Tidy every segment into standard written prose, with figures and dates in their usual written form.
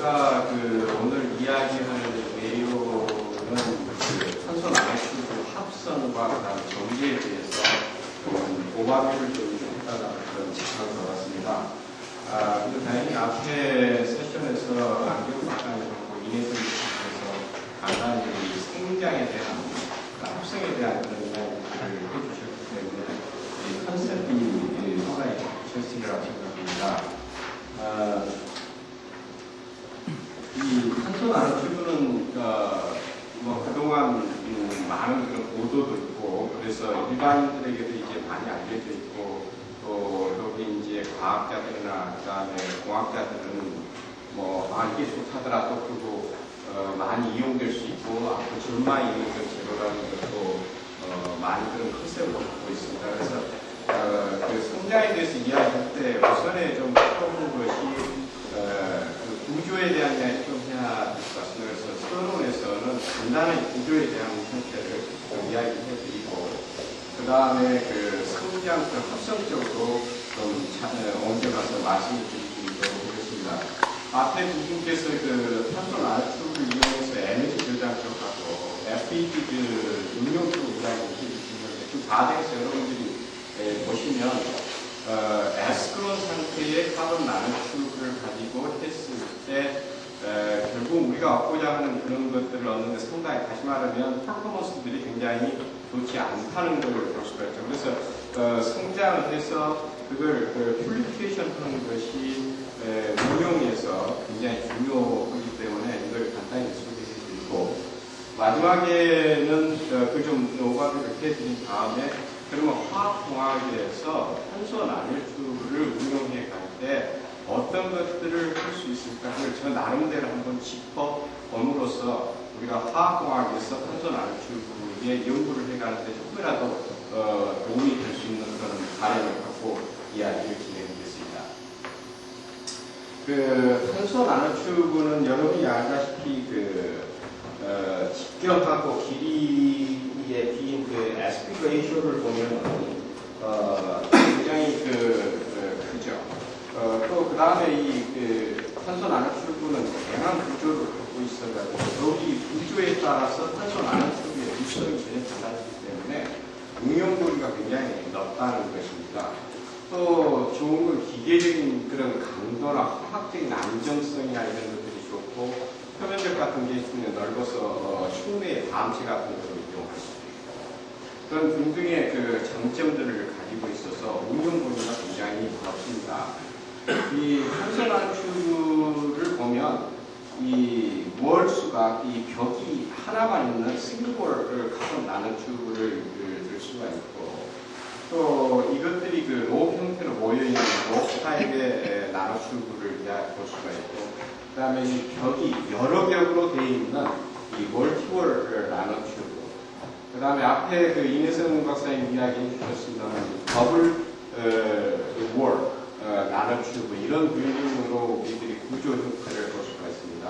제가 오늘 이야기할 내용은 탄소 나노튜브 합성과 그다음 정제에 대해서 오버뷰를 좀 해달라는 그런 제안을 받았습니다. 그리고 다행히 앞에 세션에서 안경 박사님하고 이내선 교수님께서 간단히 생장에 대한 합성에 대한 그런 이야기를 해주셨기 때문에 이 컨셉이 상당히 좋으리라고 생각합니다. 이 탄소 나노튜브는 그동안 많은 그런 보도도 있고 그래서 일반인들에게도 이제 많이 알려져 있고 또 여기 이제 과학자들이나 그다음에 공학자들은 이게 좋다더라도 그리고 많이 이용될 수 있고 앞으로 전망이 있는 그런 재료라는 것도 많이 그런 컨셉을 갖고 있습니다. 그래서 그 성장에 대해서 이야기할 때 우선에 좀 풀어본 것이 구조에 대한 이야기 좀 해야 될 것 같습니다. 그래서 서론에서는 간단한 구조에 대한 형태를 좀 이야기해드리고 그 다음에 그 성장 합성적으로 좀 옮겨가서 말씀을 드리도록 하겠습니다. 앞에 두 분께서 그 탄소 나노튜브를 이용해서 에너지 저장 쪽하고 FED 응용 쪽 이야기를 해주시는데 그 과정에서 여러분들이 보시면 에스크론 상태의 카본 나노튜브를 가지고 했을 때 결국 우리가 얻고자 하는 그런 것들을 얻는데 상당히 다시 말하면 퍼포먼스들이 굉장히 좋지 않다는 걸 볼 수가 있죠. 그래서 성장을 해서 그걸 퓨리피케이션 하는 것이 응용에서 굉장히 중요하기 때문에 이걸 간단히 소개해 드리고 마지막에는 그 좀 오버뷰를 해드린 다음에 그러면 화학공학에서 탄소 나노튜브를 운용해 갈 때 어떤 것들을 할 수 있을까? 그걸 저 나름대로 한번 짚어봄으로써 우리가 화학공학에서 탄소 나노튜브의 연구를 해가는데 조금이라도 도움이 될 수 있는 그런 바람을 갖고 이야기를 진행하겠습니다. 그 탄소 나노튜브는 여러분이 알다시피 직경하고 길이의 빈 에스펙트 레이쇼를 보면 굉장히 크죠. 또 그 다음에 이 탄소 나노튜브는 다양한 구조를 갖고 있어가지고 여기 구조에 따라서 탄소 나노튜브의 구성이 전혀 달라지기 때문에 응용 도리가 굉장히 넓다는 것입니다. 또 좋은 건 기계적인 그런 강도나 화학적인 안정성이나 이런 것들이 좋고 표면적 같은 게 넓어서 충분히 다음체 같은 것을 이용할 수 있고 그런 등등의 그 장점들을 가지고 있어서 응용 도리가 굉장히 넓습니다. 이 탄소 나노튜브를 보면 이 월수가 이 벽이 하나만 있는 싱글볼 카본 나노튜브를 들 수가 있고 또 이것들이 그 로 형태로 모여있는 로 타입의 나노튜브를 볼 수가 있고 그 다음에 이 벽이 여러 벽으로 되어 있는 이 멀티월 나노튜브 그 다음에 앞에 그 이내성 박사님 이야기해 주셨습니다만 더블 월 나노튜브 이런 비율로 우리들이 구조 형태를 볼 수가 있습니다.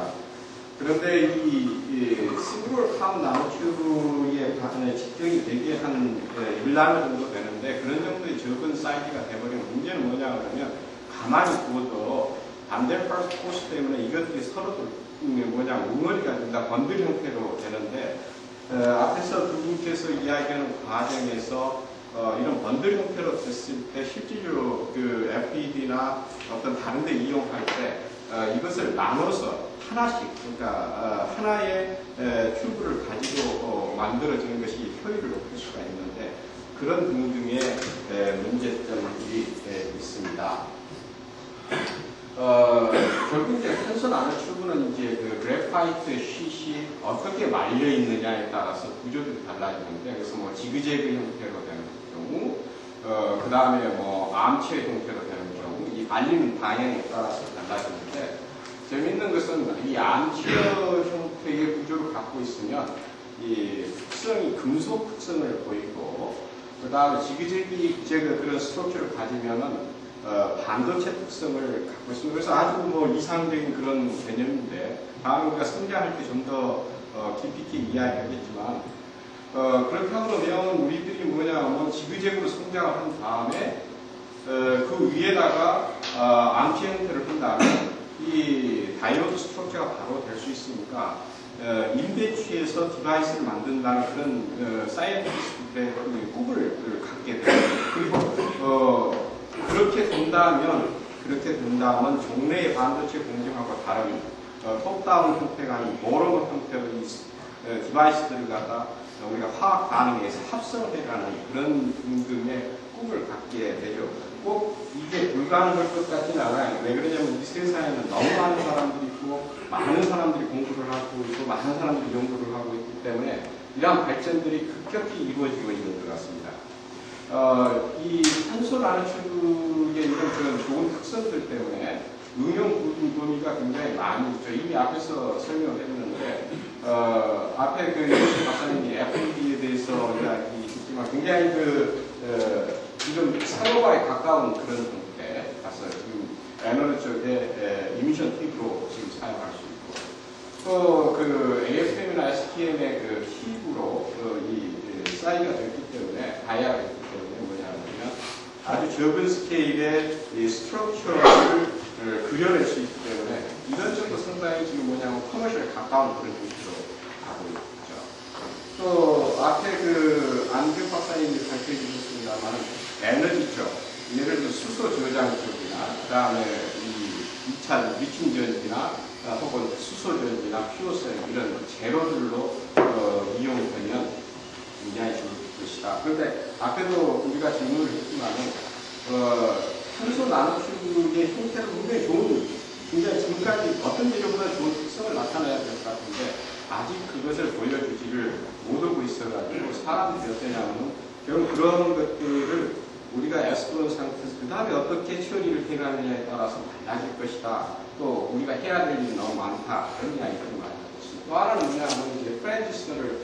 그런데 이 싱글 카본 나노튜브의 직경이 되게 한 1나노 정도 되는데 그런 정도의 적은 사이즈가 되버리면 문제는 뭐냐 그러면 가만히 두어도 반대파 포스 때문에 이것들이 서로 웅어리가 된다 번들 형태로 되는데 앞에서 두 분께서 이야기하는 과정에서 이런 번들 형태로 됐을 때 실질적으로 그 FED나 어떤 다른 데 이용할 때 이것을 나눠서 하나씩 그러니까 하나의 튜브를 가지고 만들어지는 것이 효율을 높일 수가 있는데 그런 등등의 문제점들이 있습니다. 결국 이제 탄소 나노튜브는 이제 그 그래파이트 쉿이 어떻게 말려 있느냐에 따라서 구조들이 달라지는데 그래서 지그재그 형태로 되는 경우, 그 다음에 암체 형태로 되는 경우 이 말리는 방향에 따라서 달라지는데 재미있는 것은 이 암체 형태의 구조를 갖고 있으면 이 특성이 금속 특성을 보이고 그 다음에 지그재그 그런 스트럭처를 가지면은 반도체 특성을 갖고 있습니다. 그래서 아주 이상적인 그런 개념인데 다음에 우리가 성장할 때 좀 더 깊이 있게 이야기하겠지만 그렇게 하면 우리들이 지그재그로 성장을 한 다음에 그 위에다가 암체 형태를 한 다음에 이 다이오드 스트럭처가 바로 될 수 있으니까 인배치에서 디바이스를 만든다는 그런 사이언티스트의 그 꿈을 갖게 돼요. 그리고 그렇게 된다면 종래의 반도체 공정하고 다른 톱다운 형태가 아닌 모럼 형태로 이 디바이스들을 갖다 우리가 화학 반응에서 합성해가는 그런 등등의 꿈을 갖게 되죠. 꼭 이게 불가능할 것 같지는 않아요. 왜 그러냐면 이 세상에는 너무 많은 사람들이 있고 많은 사람들이 공부를 하고 있고 많은 사람들이 연구를 하고 있기 때문에 이러한 발전들이 급격히 이루어지고 있는 것 같습니다. 이 탄소 나노축의 이런 그런 좋은 특성들 때문에 응용 범위가 굉장히 많이 있죠. 이미 앞에서 설명을 했는데 앞에 그 이현수 박사님이 FED에 대해서 이야기했지만 굉장히 지금 산업화에 가까운 그런 형태 봤어요. 지금 에너지 쪽에 이미션 팁으로 지금 사용할 수 있고 또 그 AFM이나 STM의 그 팁으로 이 사이즈가 됐기 때문에 다이아가 됐기 때문에 뭐냐면 아주 적은 스케일의 이 스트럭처를 그려낼 수 있기 때문에 이런 정도 상당히 지금 뭐냐면 커머셜에 가까운 그런 형태로 가고 있죠. 또 앞에 그 안규 박사님이 발표해 주셨습니다만 에너지 쪽, 예를 들어 수소 저장 쪽이나 그 다음에 이 2차 리튬 전지나 혹은 수소 전지나 퓨어셀 이런 제로들로 이용되면 굉장히 좋을 것이다. 그런데 앞에도 우리가 질문을 했지만은 탄소 나노축의 형태는 굉장히 좋은, 굉장히 지금까지 어떤 재료보다 좋은 특성을 나타내야 될 것 같은데 아직 그것을 보여주지를 못하고 있어가지고 사람들이 어떠냐면 결국 그런 것들을 우리가 에스프론 상태에서 그 다음에 어떻게 처리를 해가느냐에 따라서 달라질 것이다. 또 우리가 해야 될 일이 너무 많다. 그런 이야기들을 많이 하고 있습니다. 또 하나는 뭐냐면 이제 트랜지스터를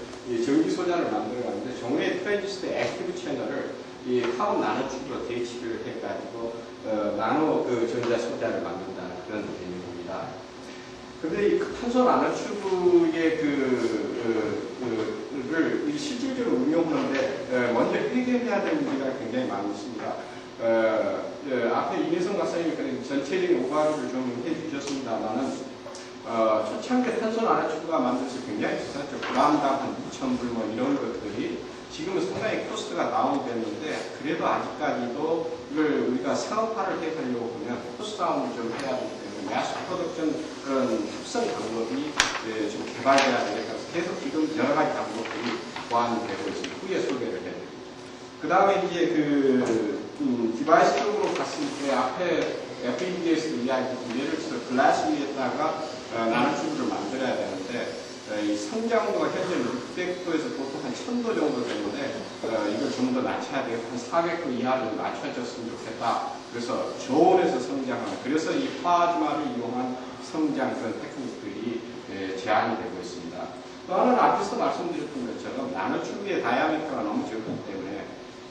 전기 소자를 만들어가는데 종래의 트랜지스터 액티브 채널을 이 카본 나노축으로 대치를 해가지고 나노 전자 소자를 만든다는 그런 개념입니다. 그런데 이 탄소 나노축의 를 실질적으로 운용하는데 먼저 해결해야 될 문제가 굉장히 많이 있습니다. 앞에 이민성 박사님이 전체적인 오버뷰를 좀 해주셨습니다만은 초창기 탄소 나노축구가 만들어서 굉장히 비쌌죠. 그람당 한 2,000불 뭐 이런 것들이 지금은 상당히 코스트가 다운됐는데 그래도 아직까지도 이걸 우리가 상업화를 해가려고 보면 코스트 다운을 좀 해야 되기 때문에 매스 프로덕션 그런 합성 방법이 좀 개발돼야 되니까 계속 지금 여러 가지 방법들이 보완이 되고 있습니다. 후에 소개를 해드립니다. 그 다음에 이제 디바이스 쪽으로 갔을 때 앞에 FED에서 이야기했던 예를 들어서 글라스 위에다가 나노축을 만들어야 되는데 이 성장도가 현재 600도에서 보통 한 1000도 정도 되는데 이걸 좀 더 낮춰야 되고 한 400도 이하로 낮춰졌으면 좋겠다. 그래서 저온에서 성장하는 그래서 이 플라즈마를 이용한 성장 그런 테크닉들이 제한이 되고 있습니다. 또 하나는 앞에서 말씀드렸던 것처럼 나노축의 다이아미터가 너무 적기 때문에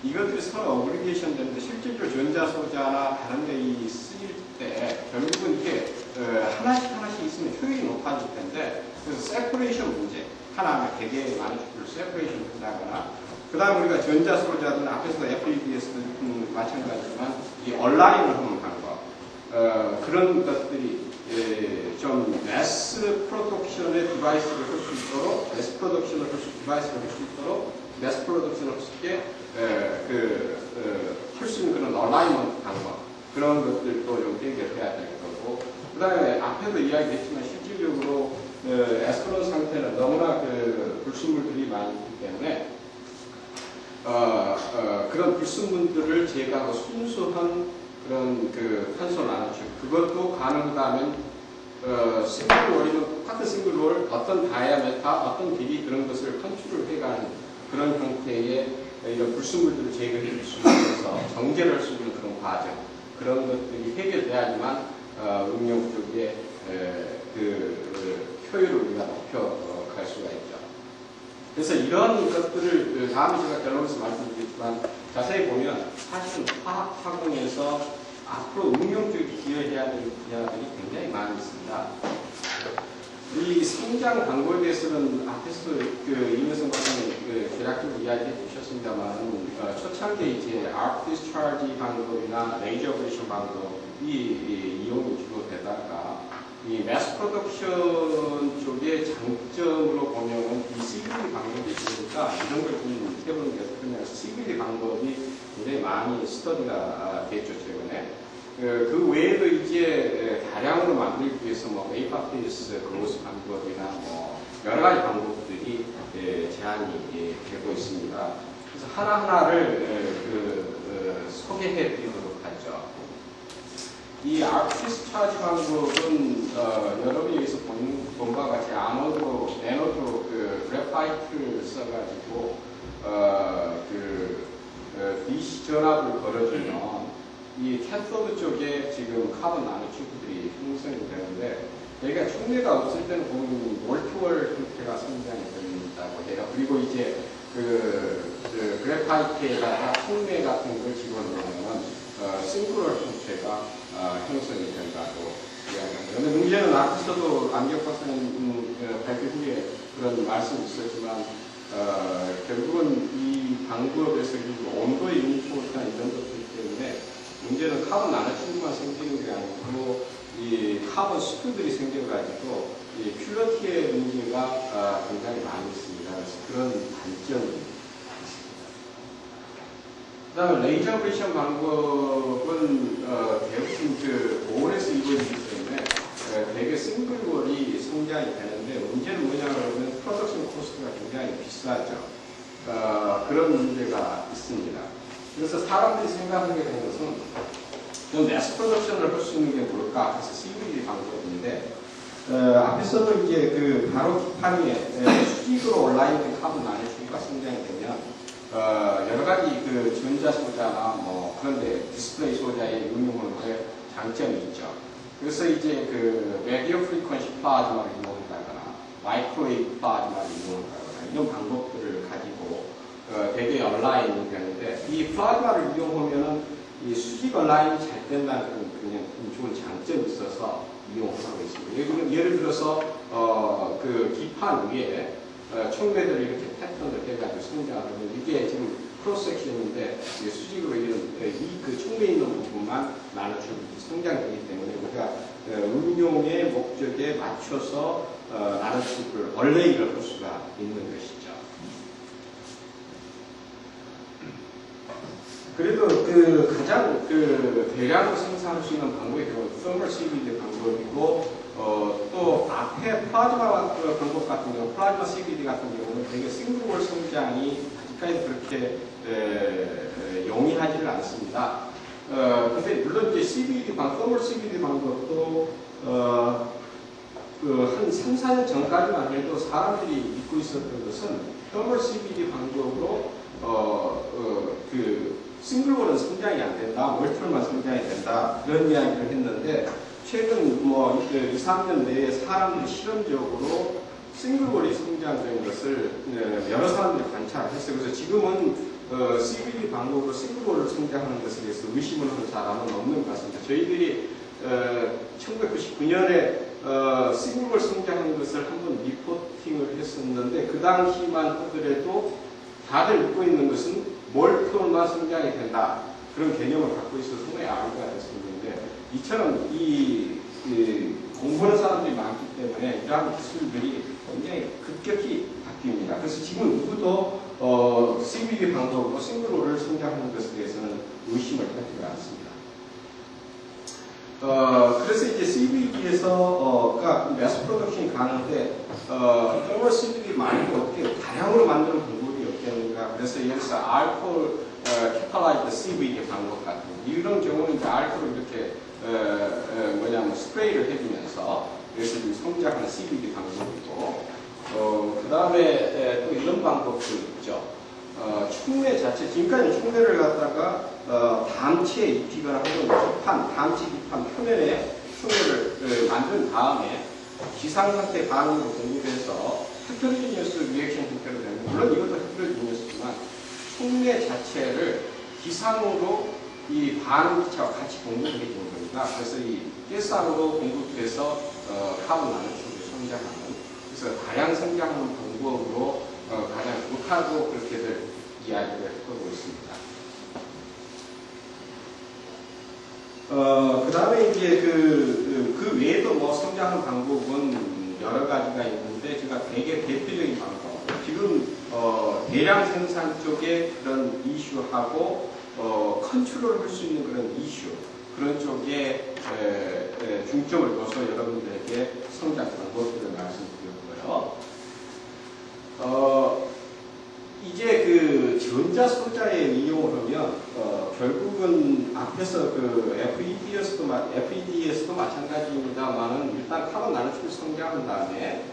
이것들이 서로 어그리게이션 되는데 실질적으로 전자소자나 다른 데 쓰일 때 결국은 이게 하나씩 있으면 효율이 높아질 텐데 그래서 세퍼레이션 문제 하나하나 되게 나노축을 세퍼레이션 한다거나 그 다음에 우리가 전자소자든 앞에서도 FED에서도 마찬가지지만 이 얼라인을 하는 방법 그런 것들이 좀 매스 프로덕션의 디바이스를 할 수 있도록 매스 프로덕션을 디바이스를 할 수 있도록 매스 프로덕션을 할 수 있게 할 수 있는 그런 얼라인먼트 방법 그런 것들도 좀 해결해야 될 거고 그 다음에 앞에도 이야기했지만 실질적으로 에스프론 상태는 너무나 불순물들이 많이 있기 때문에 그런 불순물들을 제거하고 순수한 그런 탄소 나노축 그것도 가능하다면 싱글롤이면 똑같은 싱글롤 어떤 다이아메타 어떤 길이 그런 것을 컨트롤 해가는 그런 형태의 이런 불순물들을 제거해 줄 수 있어서 정제를 할 수 있는 그런 과정 그런 것들이 해결돼야지만 응용 쪽에 효율을 우리가 높여갈 수가 있죠. 그래서 이런 것들을 다음에 제가 결론에서 말씀드리겠지만 자세히 보면 사실은 화학 학원에서 앞으로 응용 쪽에 기여해야 될 분야들이 굉장히 많이 있습니다. 이 성장 방법에 대해서는 앞에서 이민성 박사님 대략적으로 이야기해 주셨습니다만 초창기 이제 arc discharge 방법이나 레이저 어브레이션 방법이 이용이 주로 되다가 프로덕션 쪽의 장점으로 보면은 이 CBD 방법이 있으니까 이런 걸 좀 해보는 게 어떻겠냐면 CBD 방법이 굉장히 많이 스터디가 됐죠, 최근에. 그 외에도 이제 다량으로 만들기 위해서 뭐 메이크업페이스 그로스 방법이나 뭐 여러 가지 방법들이 제한이 되고 있습니다. 그래서 하나하나를 소개해 드리도록 하죠. 이 아크시스 차지 방법은 여러분이 여기서 본 바와 같이 에너드로 그래파이트를 써가지고 DC 전압을 걸어주면 이 캐토드 쪽에 지금 카본 나노튜브들이 형성이 되는데 여기가 충매가 없을 때는 보면 몰트월 형태가 성장이 된다고 해요. 그리고 이제 그래파이트에다가 충매 같은 걸 집어넣으면 싱크롤 형태가 형성이 된다고 이야기합니다. 그런데 문제는 앞에서도 안경 박사님 발표 후에 그런 말씀이 있었지만 결국은 이 방법에서 온도의 유니폼이나 이런 것들 때문에 문제는 카본 나노튜브만 생기는 게 아니고 이 카본 스크들이 생겨가지고 이 퓨러티의 문제가 굉장히 많이 있습니다. 그래서 그런 단점이 있습니다. 그 다음에 레이저 어브레이션 방법은 대부분 볼에서 이루어지기 때문에 되게 싱글볼이 성장이 되는데 문제는 뭐냐면 프로덕션 코스트가 굉장히 비싸죠. 그런 문제가 있습니다. 그래서 사람들이 생각하게 된 것은 좀 매스 프로덕션을 할 수 있는 게 뭘까? 그래서 CVD 방법인데 앞에서도 이제 바로 기판 위에 수직으로 온라인된 카본 나노튜브가 성장이 되면 여러 가지 전자 소자나 뭐 그런데 디스플레이 소자의 응용하는데 장점이 있죠. 그래서 이제 라디오 프리퀀시 플라즈마를 이용한다거나 마이크로웨이브 플라즈마를 이용한다거나 이런 방법들을 가지고 되게 온라인이 되는데 이 플라즈마를 이용하면은 이 수직 온라인이 잘 된다는 그냥 좋은 장점이 있어서 이용하고 있습니다. 예를 들어서 기판 위에 총매들을 이렇게 패턴을 해가지고 성장하면 이게 지금 크로스 섹션인데 수직으로 이런 그 총매에 있는 부분만 나노튜브가 성장되기 때문에 우리가 응용의 목적에 맞춰서 나노튜브를 얼레이를 할 수가 있는 것이죠. 그래도 가장 대량으로 생산할 수 있는 방법이 서머 CVD 방법이고 또 앞에 플라즈마 방법 같은 경우, 플라즈마 CVD 같은 경우는 되게 싱글볼 성장이 아직까지 그렇게 용이하지를 않습니다. 근데 물론 이제 서머 CVD 방법도 한 3, 4년 전까지만 해도 사람들이 믿고 있었던 것은 서머 CVD 방법으로 싱글볼은 성장이 안 된다, 멀티볼만 성장이 된다, 그런 이야기를 했는데, 최근 2, 3년 내에 사람들이 실험적으로 싱글볼이 성장된 것을 여러 사람들이 관찰했어요. 그래서 지금은 CVD 방법으로 싱글볼을 성장하는 것에 대해서 의심을 하는 사람은 없는 것 같습니다. 저희들이 1999년에 싱글볼 성장하는 것을 한번 리포팅을 했었는데, 그 당시만 하더라도 다들 믿고 있는 것은 몰트볼만 성장이 된다. 그런 개념을 갖고 있어서 상당히 아이가 됐었는데, 이처럼 공부하는 사람들이 많기 때문에 이러한 기술들이 굉장히 급격히 바뀝니다. 그래서 지금 누구도 CVD 방법으로 싱글볼을 성장하는 것에 대해서는 의심을 하지가 않습니다. 그래서 이제 CVD에서 매스 프로덕션이 가능한데 정말 CVD 말고 어떻게 다량으로 만드는 방법이 없겠는가. 그래서 여기서 알코올 캐탈라이트 CVD 방법 같은 이런 경우는 이제 알코올을 이렇게 스프레이를 해주면서 여기서 좀 성장하는 CVD 방법이고 그 다음에 또 이런 방법도 있죠. 충매 자체, 지금까지 충매를 갖다가 담치에 입히거나 하는 담치 기판 표면에 충매를 만든 다음에 기상상태 반응으로 공급해서 헤테로지니어스 리액션 형태로 되는, 물론 이것도 헤테로지니어스지만 충매 자체를 기상으로 이 반응 기차와 같이 공급을 해주는 겁니다. 그래서 이 가스으로 공급해서 카본 나노튜브를 성장하는, 그래서 다량 성장하는 방법으로 가장 좋다고 그렇게들 이야기를 하고 있습니다. 그 다음에 이제 그 그 외에도 뭐 성장하는 방법은 여러 가지가 있는데 제가 되게 대표적인 방법 지금 대량 생산 쪽에 그런 이슈하고 컨트롤 할 수 있는 그런 이슈 그런 쪽에 중점을 둬서 여러분들에게 성장 방법들을 말씀드렸고요. 이제 그 전자 소자의 이용을 하면 결국은 앞에서 그 FED에서도 마찬가지입니다만은 일단 카본 나노축을 성장한 다음에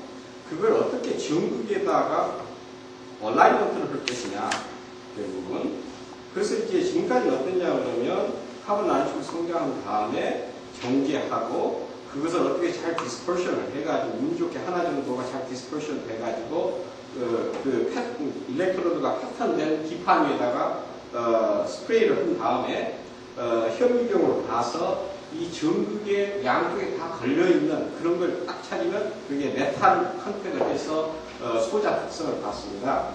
그걸 어떻게 전극에다가 얼라이먼트를 할 것이냐 결국은 그래서 이제 지금까지 어떠냐 그러면 카본 나노축을 성장한 다음에 정제하고 그것을 어떻게 잘 디스퍼션을 해가지고 운 좋게 하나 정도가 잘 디스퍼션 돼가지고 일렉트로드가 패턴된 기판 위에다가 스프레이를 한 다음에 현미경으로 봐서 이 전극의 양쪽에 다 걸려있는 그런 걸 딱 찾으면 그게 메탈 컨택을 해서 소자 특성을 봤습니다.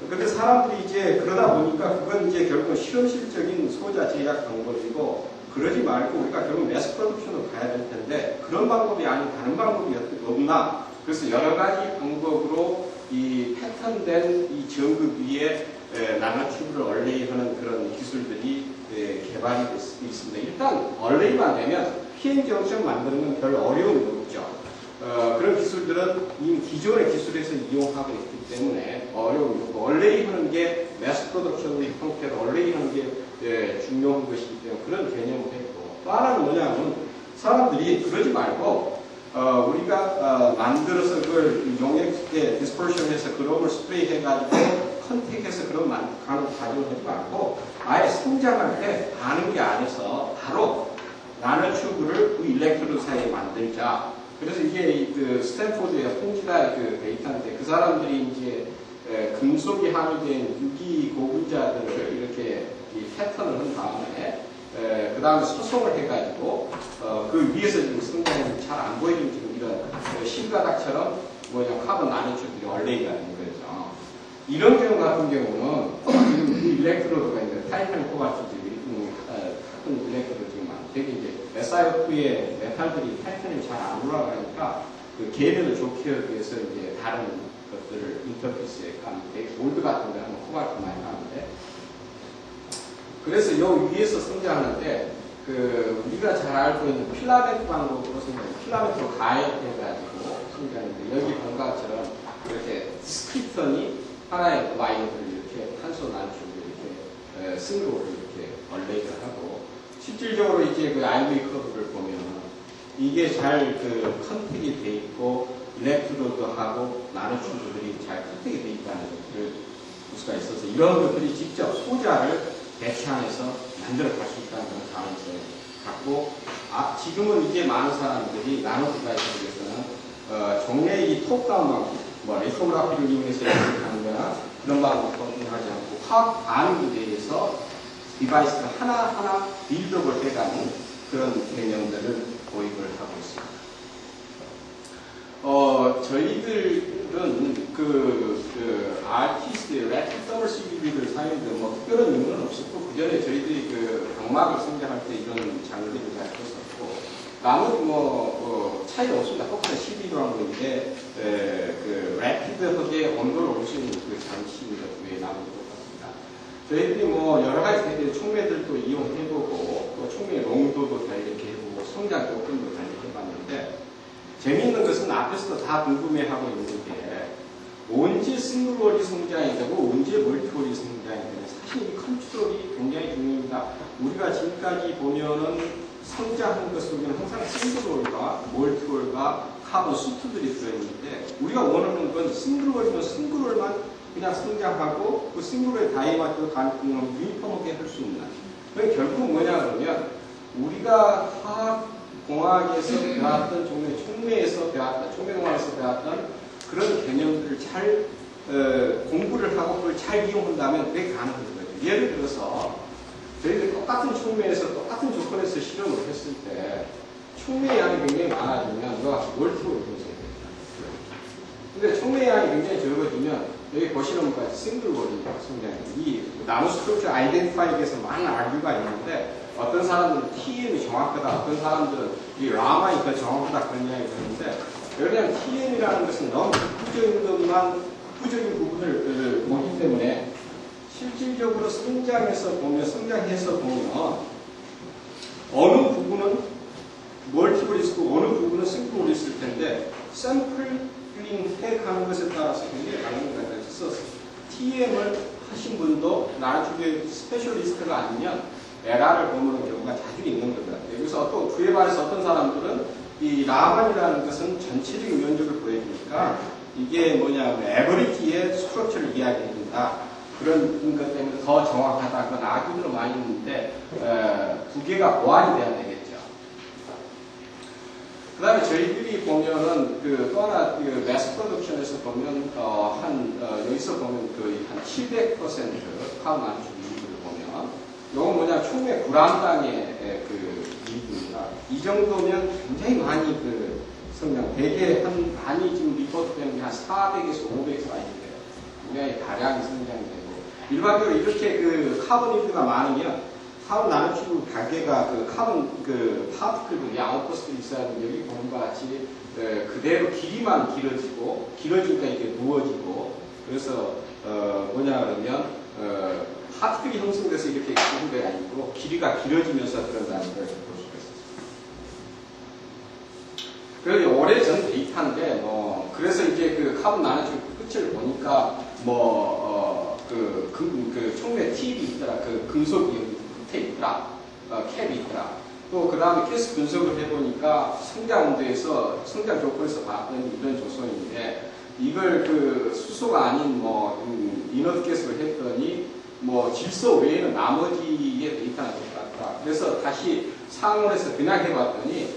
근데 사람들이 이제 그러다 보니까 그건 이제 결국은 실험실적인 소자 제작 방법이고 그러지 말고 우리가 결국 매스 프로덕션으로 가야 될 텐데 그런 방법이 아닌 다른 방법이 없나 그래서 여러 가지 방법으로 이 패턴된 이 전극 위에 나노튜브를 얼레이하는 그런 기술들이 개발이 있습니다. 일단 얼레이만 되면 PN 정션 만드는 건 별 어려움이 없죠. 그런 기술들은 이미 기존의 기술에서 이용하고 있기 때문에 어려움이 없고 얼레이하는 게 매스 프로덕션 형태로 얼레이하는 게 중요한 것이기 때문에 그런 개념을 했고 또 하나는 뭐냐면 사람들이 그러지 말고 우리가 만들어서 그걸 용액에 디스퍼션해서 그럼을 스프레이 해가지고 컨택해서 그런 가져오지 말고 아예 성장할 때 반응기 안에서 바로 나노튜브를 그 일렉트로드 사이에 만들자. 그래서 이게 그 스탠포드의 홍지다 그 데이터인데 그 사람들이 이제 금속이 함유된 유기 고분자들을 이렇게 이 패턴을 한 다음에 그 다음에 소송을 해가지고 그 위에서 지금 성장이 잘 안 보이는 지금 이런 실가닥처럼 뭐냐 카본 나노튜브들이 얼레이가 되는 거죠. 이런 경우 같은 경우는 지금 이 일렉트로드가 있는데 타이탄 코발트들이 같은 일렉트로드 지금 되게 이제 SiO2의 메탈들이 타이탄이 잘 안 올라가니까 그 계면을 좋게 하기 위해서 이제 다른 것들을 인터페이스에 까는데 골드 같은 데는 코발트 많이 까는데 그래서 요 위에서 성장하는데 그 우리가 잘 알고 있는 필라멘트 방법으로 필라멘트로 가열해가지고 성장하는데 여기 본 것처럼 이렇게 스크립턴이 하나의 와이어를 이렇게 탄소 나노축을 이렇게 승로를 이렇게 얼레이를 하고 실질적으로 이제 그 IV 커브를 보면 이게 잘 그 컨택이 돼 있고 일렉트로드하고 나노축들이 잘 컨택이 돼 있다는 것을 볼 수가 있어서 이런 것들이 직접 소자를 대체하면서 만들어 갈 수 있다는 그런 가능성을 갖고 지금은 이제 많은 사람들이 나노 디바이스에서는 종래 이 톱다운 방법 뭐 리토그라피를 이용해서 하는 거나 그런 방법은 하지 않고 화학 반응에 대해서 디바이스를 하나하나 빌드업을 해가는 그런 개념들을 도입을 하고 있습니다. 저희들은 그 RTC, Rapid Thermal CVD를 사용했는데 뭐 특별한 의미는 없었고 그 전에 저희들이 그 각막을 성장할 때 이런 장비를 잘 썼었고 나머지 뭐 차이 없습니다. 똑같은 CVD라는 건데 그 Rapid하게 온도를 올 수 있는 그 장치입니다. 왜 나머지 똑같습니다. 저희들이 뭐 여러 가지 촉매들도 이용해보고 또 촉매의 농도도 다 이렇게 해보고 성장 조건도 다 이렇게 해봤는데 재미있는 것은 앞에서도 다 궁금해하고 있는 게 언제 싱글월이 성장이 되고 언제 멀티월이 성장이 되고 사실 이 컨트롤이 굉장히 중요합니다. 우리가 지금까지 보면은 성장한 것 속에는 항상 싱글월과 멀티월과 카본 수트들이 들어있는데 우리가 원하는 건 싱글월이면 싱글월만 그냥 성장하고 그 싱글월의 다이마트도 가능하면 유니폼하게 할 수 있는 그게 결국 뭐냐 그러면 우리가 화학공학에서 배웠던 촉매에서 배웠던 촉매공학에서 배웠던 그런 개념들을 잘 공부를 하고 그걸 잘 이용한다면 그게 가능한 거죠. 예를 들어서 저희들이 똑같은 촉매에서 똑같은 조건에서 실험을 했을 때 촉매 양이 굉장히 많아지면 이거 멀티월이 굉장히 됩니다. 근데 촉매 양이 굉장히 적어지면 여기 보시는 것까지 싱글월이 성장해요. 이 나노 스트럭처 아이덴티파이에서 많은 알규가 있는데 어떤 사람들은 TM이 정확하다, 어떤 사람들은 이 라만이 더 정확하다 그런 이야기 드는데 왜냐하면 TM이라는 것은 너무 부적인 부분을 보기 때문에 실질적으로 성장해서 보면 어느 부분은 멀티플 있고 어느 부분은 싱글로 있을 텐데 샘플링 해가는 것에 따라서 굉장히 다른 것에 있어서 TM을 하신 분도 나중에 스페셜리스트가 아니면 에러를 보는 경우가 자주 있는 것 같아요. 그래서 또 그에 반해서 어떤 사람들은 이 라만이라는 것은 전체적인 면적을 보여주니까 이게 뭐냐면 에버리지의 스트럭처를 이야기합니다. 그런 것 때문에 더 정확하다. 그건 아기들은 많이 있는데 두 개가 보완이 돼야 되겠죠. 그 다음에 저희들이 보면은 또 하나 매스 프로덕션에서 보면 여기서 보면 거의 한 700% 카운 안축 이익을 보면 이건 뭐냐 총회 9람당의 이익입니다. 이 정도면 굉장히 많이 성장 대개 많이 지금 리포트되는 게 한 400에서 500에서 많이 돼요. 굉장히 다량이 성장이 되고 일반적으로 이렇게 카본 일드가 많으면 카본 나노튜브 가게가 카본 파티클도 아웃포스트가 있어야 되는데 여기 보는 것 같이 그대로 길이만 길어지니까 이렇게 누워지고 그래서 뭐냐 그러면 파티클이 형성돼서 이렇게 구는 게 아니고 길이가 길어지면서 그런다는 걸 볼 수가 있습니다. 그래서 오래전 데이터인데 그래서 이제 카본 나노튜브 끝을 보니까 총매 팁이 있더라. 금속이 밑에 있더라. 캡이 있더라. 또 그 다음에 캐스 분석을 해보니까 성장 조건에서 봤던 이런 조선인데 이걸 수소가 아닌 이너트 가스를 했더니 질소 외에는 나머지의 데이터가 똑같다. 그래서 다시 상온에서 그냥 해봤더니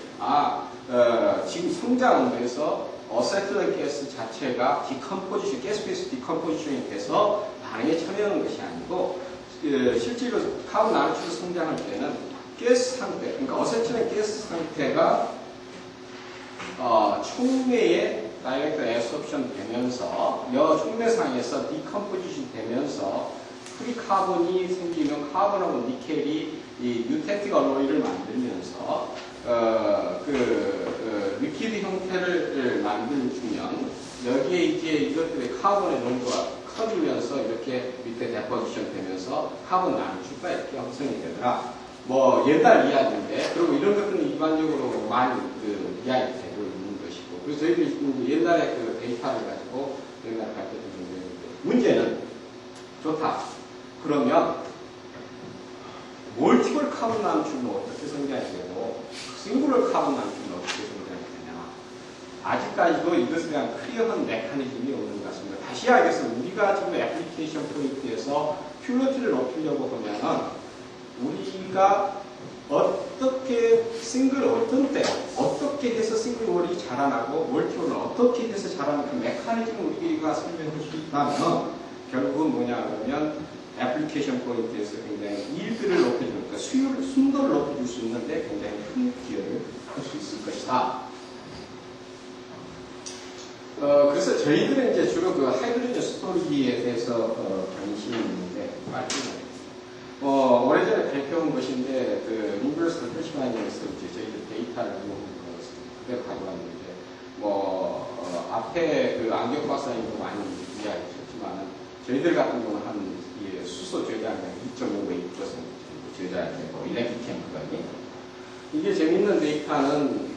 지금 성장 온도에서 어세틀린 가스 자체가 가스 페이스 디컴포지션이 돼서 반응에 참여하는 것이 아니고 실제로 카본 나노튜브 성장할 때는 가스 상태, 그러니까 어세틀린 가스 상태가 촉매에 다이렉트 애소흡션 되면서 총매상에서 디컴포지션 되면서 프리카본이 생기면 카본하고 니켈이 이 뉴텐틱 알로이를 만들면서 리퀴드 형태를 만들어주면 여기에 이제 이것들의 카본의 농도가 커지면서 이렇게 밑에 데포지션 되면서 카본 나노튜브가 이렇게 형성이 되더라. 옛날 이야기인데 그리고 이런 것들은 일반적으로 많이 이야기되고 있는 것이고 그래서 저희들이 옛날에 데이터를 가지고 옛날에 발표했던 문제인데 문제는 좋다. 그러면 멀티플 카본 나노튜브는 어떻게 성장이 되고 싱글러 카본 나노튜브는 어떻게 성장이 되냐. 아직까지도 이것에 대한 클리어한 메커니즘이 없는 것 같습니다. 다시 알겠습니다. 우리가 지금 애플리케이션 포인트에서 퓨러티를 높이려고 하면 우리가 어떻게 어떤 때 어떻게 해서 싱글월이 자라나고 멀티월은 어떻게 해서 자라는 그 메커니즘을 우리가 설명할 수 있다면 결국은 뭐냐 그러면 애플리케이션 포인트에서 굉장히 일들을 높여주는 그러니까 순도를 높여줄 수 있는데 굉장히 큰 기여를 할 수 있을 것이다. 그래서 저희들은 이제 주로 하이드로젠 스토리지에 대해서 관심이 있는데 오래전에 발표한 것인데 유니버시티 페시마니에서 이제 저희들 데이터를 그대로 가져왔는데 앞에 안경 박사님도 많이 이야기하셨지만 저희들 같은 경우는 한 수소 저장량 2.5% 저장되고 일렉트릭 캠프가니 이게 재밌는 데이터는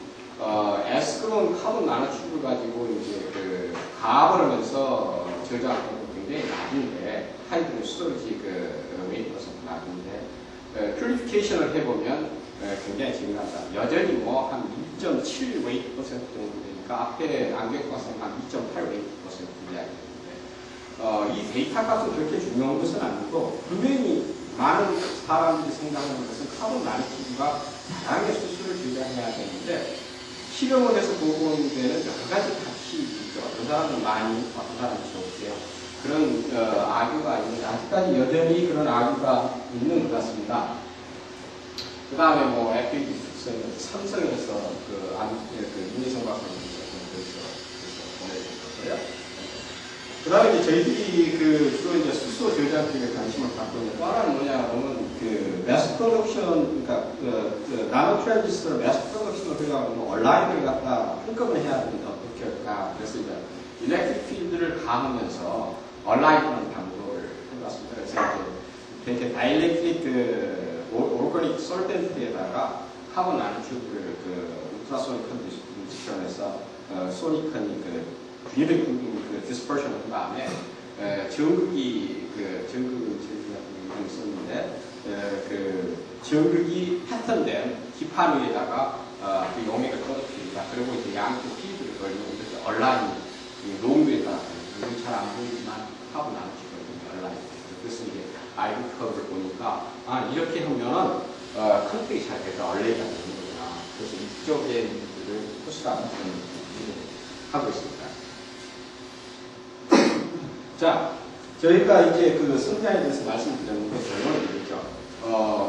에스크론 카본 나노튜브를 가지고 이제 가압을 하면서 저장하는 굉장히 낮은데 하이드로젠 스토리지 웨이트가 낮은데 퓨리피케이션을 해보면 굉장히 재미난다. 여전히 한 2.7 웨이트 퍼센트 정도 되니까 앞에 안경 박사님 한 2.8 웨이트 퍼센트 이야기했는데 이 데이터 값은 그렇게 중요한 것은 아니고 분명히 많은 사람들이 생각하는 것은 카본 나노튜브가 다양하게 수술을 저장해야 되는데 실험을 해서 보고 있는 데는 여러 가지 값이 있죠. 어떤 사람은 많이, 어떤 사람은 적게 그런 아규가 있는데 아직까지 여전히 그런 아규가 있는 것 같습니다. 그 다음에 에피디스는 삼성에서 윤희성 박사님께서 보내주셨고요. 그 다음에 이제 저희들이 주로 이제 수소 저장 쪽에 관심을 갖고 있는 또 하나는 뭐냐 하면 그 매스 프로덕션, 그러니까 나노 트랜지스터 매스 프로덕션을 하려면 온라인을 갖다 한꺼번에 해야 되는데 어떻게 할까? 그래서 이제 일렉트릭 필드를 가하면서 온라인하는 방법을 해봤습니다. 그래서 이제 되게 다이렉트릭 오르가닉 솔벤트에다가 카본 나노튜브를 울트라소닉 컨디션에서 소닉하니 뒤를 디스퍼션 한 다음에 전극이 전극 같은 걸 썼는데 전극이 패턴된 기판 위에다가 그 용액을 떨어뜨립니다. 그리고 이제 양쪽 필드를 걸리고 이렇게 온라인 농도에다가 잘 안 보이지만 카본 나노튜브가 온라인. 그래서 이제 아이브 커브를 보니까 이렇게 하면은 컨택이 잘 돼서 얼레이가 되는구나. 그래서 이쪽에 있는 호스라는 하고 있습니다. 자, 저희가 이제 그 성장에 대해서 말씀드렸는데 결론은 이렇죠.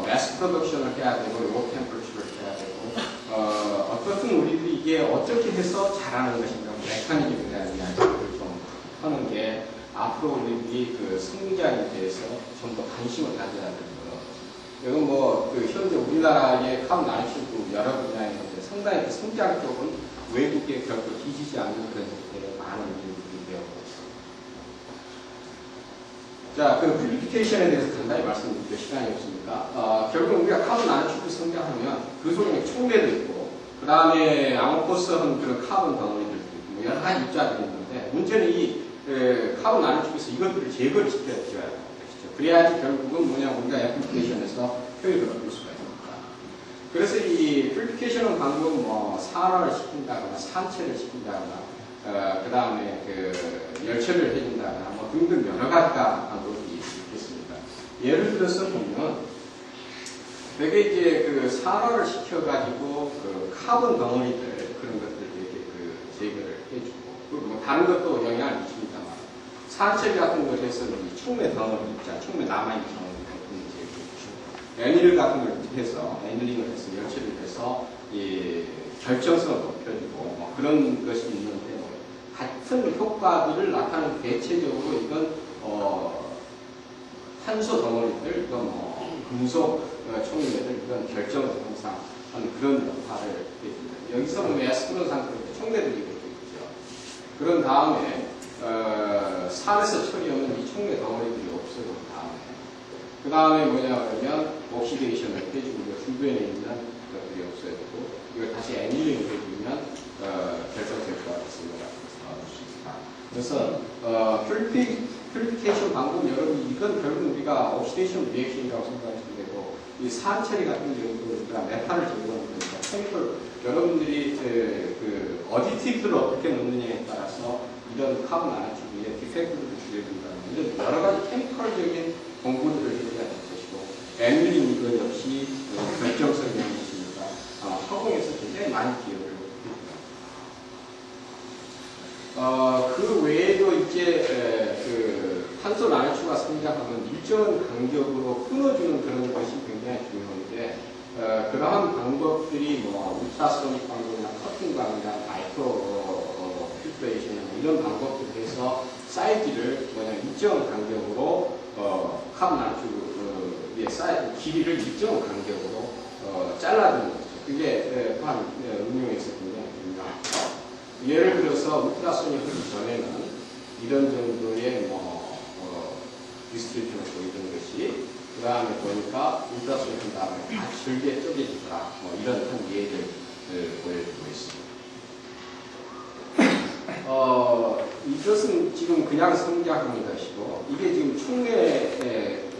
매스 프로덕션을 해야 되고 로 템퍼처를 해야 되고 어떻든 우리들이 이게 어떻게 해서 잘하는 것인가 메커니즘에 대한 이야기를 좀 하는 게 앞으로 우리들이 그 성장에 대해서 좀 더 관심을 가져야 되는 거예요. 이건 현재 우리나라의 카본 나노튜브 여러 분야에 있는데 상당히 그 성장 쪽은 외국에 결코 뒤지지 않는 그런 많은 일들이 되었고 있습니다. 자, 그 퓨리피케이션에 대해서 간단히 말씀드릴 시간이 없으니까 결국 우리가 카본 나노튜브 성장하면 그 속에 촉매도 있고 그 다음에 아모포스한 그런 카본 덩어리들도 있고 여러 가지 입자들이 있는데 문제는 이 카본 나노튜브에서 이것들을 제거를 시켜야 돼요. 그래야지 결국은 우리가 애플리케이션에서 효율을 얻을 수가 있습니다. 그래서 이 퓨리피케이션은 방금 산화를 시킨다거나 산체를 시킨다거나 그 다음에 열처리를 해준다거나 등등 여러 가지가 방법이 있겠습니다. 예를 들어서 보면 되게 이제 산화를 시켜가지고 카본 덩어리들 그런 것들을 이렇게 제거를 해주고 그리고 다른 것도 영향을 미칩니다만 산체 같은 것을 해서 촉매 덩어리 있잖아. 촉매 남아있는 덩어리 같은 거 애니를 같은 걸 해서 애니링을 해서 열처리를 해서 결정성을 높여주고 그런 것이 있는데 같은 효과들을 나타내는 대체적으로 이건 탄소 덩어리들, 이건 금속 촉매들, 이건 결정을 항상 하는 그런 역할을 해줍니다. 여기서 에스프론 상태로 촉매들이 이렇게 있죠. 그런 다음에 산에서 처리하면 이 촉매 덩어리들이 없어진 다음에 뭐냐면 옥시데이션을 해주고 주변에 있는 것들이 없어지고 이걸 다시 애니링을 해주면 결정성 효과가 있습니다. 그래서 퓨리피케이션 방법 여러분 이건 결국 우리가 옥시데이션 리액션이라고 생각하시면 되고 이 산처리 같은 경우는 우리가 메탄을 제거하는 거니까 케미컬 여러분들이 어디티브를 어떻게 넣느냐에 따라서 이런 카본 나노튜브에 디펙트를 줄여준다는 이런 여러 가지 케미컬적인 공부들을 해야 될 것이고 애밀링 이거 역시 결정성이 있는 것이니까 허공에서 굉장히 많이 기여를 해줍니다. 그 외에도 이제 탄소 나노튜브가 성장하면 일정한 간격으로 끊어주는 그런 것이 굉장히 중요한데 그러한 방법들이 울트라소닉 방법이나 커팅 방법이나 마이크로 필트레이션 이런 방법들을 해서 사이즈를 일정한 간격으로 카본 나노튜브의 사이즈 길이를 일정한 간격으로 잘라주는 거죠. 그게 또한 응용에서 굉장히 중요하고 예를 들어서 울트라소닉 하기 전에는 이런 정도의 디스트리뷰션을 보이던 것이 그 다음에 보니까 울트라소닉 한 다음에 다 절개 쪼개지더라 이런 한 예를 보여주고 있습니다. 이것은 지금 그냥 성장하는 것이고 이게 지금 촉매를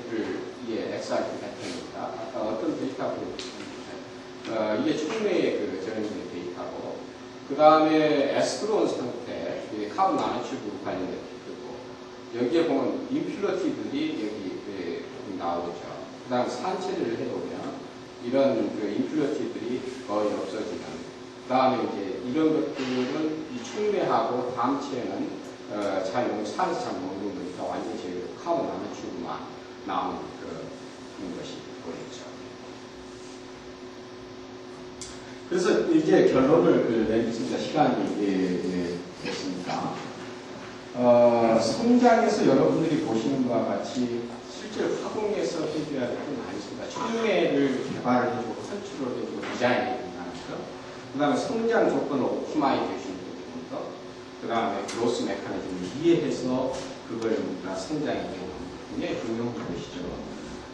XRP 패턴입니다. 아까 어떤 데이터 보여주셨나요? 이게 촉매의 전형적인 데이터고 그 다음에 에스크론 상태, 카본 나노튜브 관련된 거고 여기에 보면 임퓨러티들이 여기 나오죠. 그 다음에 산체를 해보면 이런 임퓨러티들이 거의 없어지는 그 다음에 이제 이런 것들은 이 촉매하고 다음체는 산에서 잘 먹는 거니까 완전히 제대로 카본 나노튜브만 나오는 그런 것이 보이죠. 그래서 이제 결론을 내겠습니다. 시간이 됐습니다. 성장에서 여러분들이 보시는 것과 같이 실제로 화공에서 해줘야 될 건 아니습니다. 총매를 개발해주고 컨트롤해주고 디자인해준다는 거. 그 다음에 성장 조건 옵티마이제이션 부분부터 그 다음에 그로스 메커니즘을 이해해서 그걸 우리가 성장에 이용하는 게 중요한 것이죠.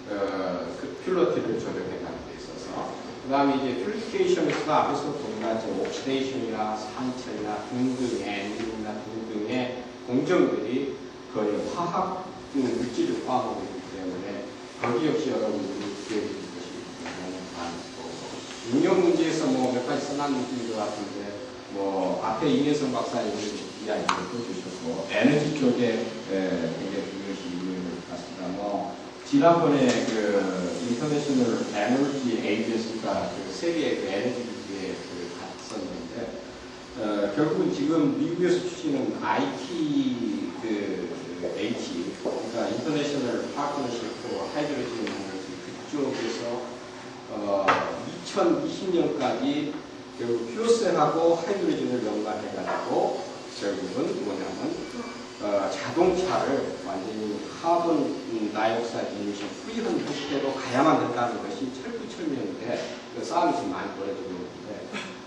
그 퓰러티를 조절해가는 데 있어서. 그 다음에 이제 퓨리피케이션에서도 앞에서 보니까 이제 옥시데이션이나 산철이나 등등의 엔진이나 등등의 공정들이 거의 화학 물질을 포함하고 있기 때문에 거기 역시 여러분들이 기억해 주실 것이 너무 많고 응용 문제에서 뭐 몇 가지 써놨는 것 같은데 뭐 앞에 이혜성 박사님이 이야기를 해주셨고 에너지 쪽에 굉장히 중요시 있는 것 같습니다. 뭐 지난번에 그 인터내셔널 에너지 에이전시가 그 세계 그 에너지 기구에 갔었는데 결국은 지금 미국에서 추진하는 IT H 그러니까 인터내셔널 파트너십 하이드로진 그쪽에서 2020년까지 결국 퓨어셀하고 하이드로진을 연관해가지고 결국은 뭐냐면 자동차를 완전히 카본 다이옥사이드 이미션 프리한 형태로 가야만 된다는 것이 철두철미인데 그 싸움이 지금 많이 벌어지고 있는데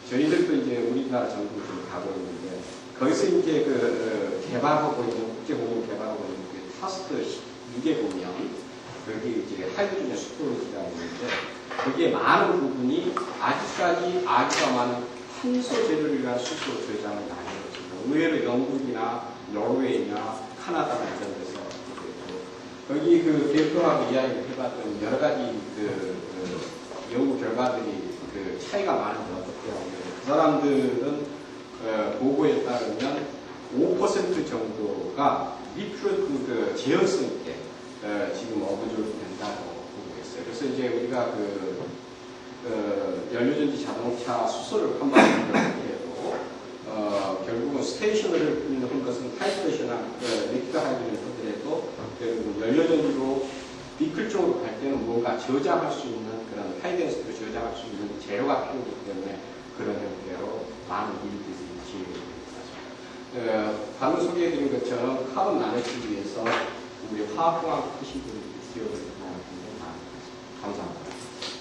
저희들도 이제 우리나라 정부를 가고 있는데 거기서 이제 그 개발하고 있는 국제공동 개발하고 있는 그 타스크 6에 보면 거기 이제 하이드로젠 스토리지가 있는데 거기에 많은 부분이 아직까지 아주가 많은 탄소 재료를 위한 수소 저장을 많이 해요. 의외로 영국이나 노르웨이나 카나다나 이런 데서 거기 그 대표하고 이야기를 해봤던 여러 가지 그 연구 결과들이 그 차이가 많은데 어떻게 하면 그 사람들은 보고에 따르면 5% 정도가 리퓨어드 그 제어성 있게 지금 어그조를 된다고 보고 있어요. 그래서 이제 우리가 연료전지 자동차 수소를 판매하는 경우에도 결국은 스테이션을 한 것은 하이드로전이나 리퀴드 하이드로전 하더라도 결국은 연료전지로 비클 쪽으로 갈 때는 뭔가 저장할 수 있는 그런 하이덴스티로 저장할 수 있는 재료가 필요하기 때문에 그런 형태로 많은 일들이 진행됩니다. 방금 소개해드린 것처럼 카본 나눠주기 위해서 우리 화학공학 하신 분들이 기억을 많이 합니다. 감사합니다.